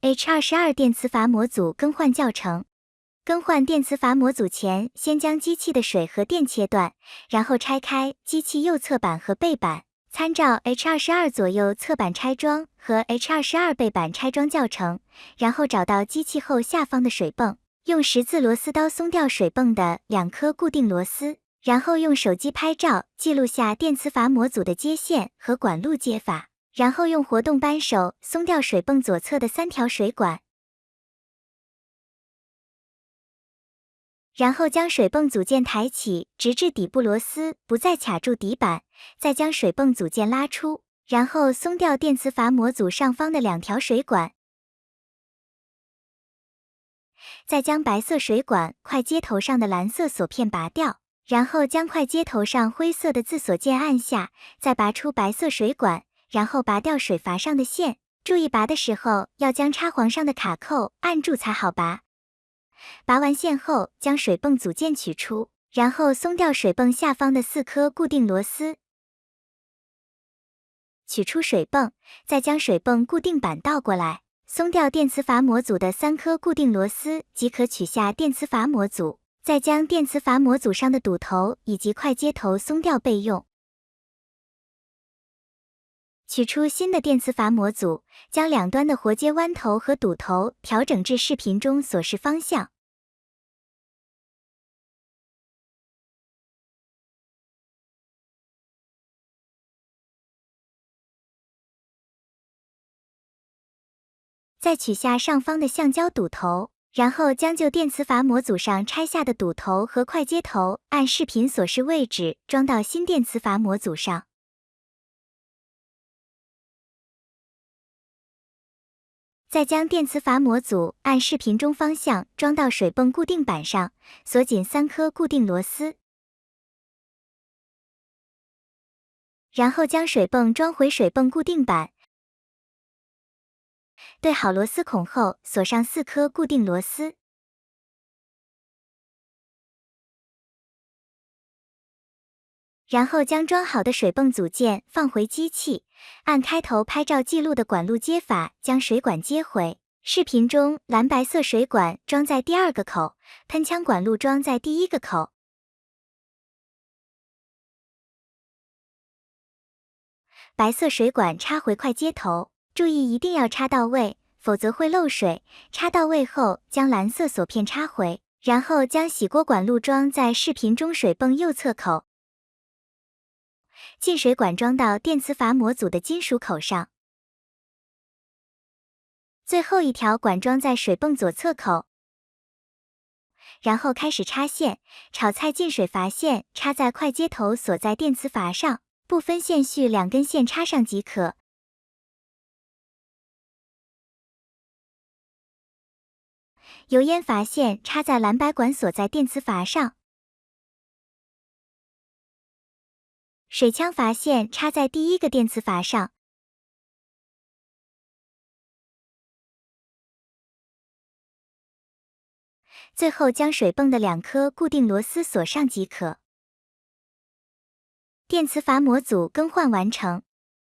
H22 电磁阀模组更换教程。更换电磁阀模组前，先将机器的水和电切断，然后拆开机器右侧板和背板，参照 H22 左右侧板拆装和 H22 背板拆装教程，然后找到机器后下方的水泵，用十字螺丝刀松掉水泵的2颗固定螺丝，然后用手机拍照记录下电磁阀模组的接线和管路接法，然后用活动扳手松掉水泵左侧的3条水管。然后将水泵组件抬起，直至底部螺丝不再卡住底板，再将水泵组件拉出，然后松掉电磁阀模组上方的2条水管。再将白色水管快接头上的蓝色锁片拔掉，然后将快接头上灰色的自锁键按下，再拔出白色水管，然后拔掉水阀上的线。注意拔的时候要将插簧上的卡扣按住才好拔。拔完线后，将水泵组件取出，然后松掉水泵下方的4颗固定螺丝。取出水泵，再将水泵固定板倒过来，松掉电磁阀模组的3颗固定螺丝，即可取下电磁阀模组。再将电磁阀模组上的堵头以及快接头松掉备用。取出新的电磁阀模组，将两端的活接弯头和堵头调整至视频中所示方向。再取下上方的橡胶堵头，然后将旧电磁阀模组上拆下的堵头和快接头按视频所示位置装到新电磁阀模组上。再将电磁阀模组按视频中方向装到水泵固定板上，锁紧3颗固定螺丝，然后将水泵装回水泵固定板。对好螺丝孔后，锁上4颗固定螺丝。然后将装好的水泵组件放回机器，按开头拍照记录的管路接法将水管接回。视频中蓝白色水管装在第2个口，喷枪管路装在第1个口。白色水管插回快接头，注意一定要插到位，否则会漏水。插到位后，将蓝色锁片插回，然后将洗锅管路装在视频中水泵右侧口。进水管装到电磁阀模组的金属口上，最后一条管装在水泵左侧口。然后开始插线，炒菜进水阀线插在快接头所在电磁阀上，不分线序2根线插上即可。油烟阀线插在蓝白管所在电磁阀上，水枪阀线插在第1个电磁阀上。最后将水泵的2颗固定螺丝锁上即可。电磁阀模组更换完成。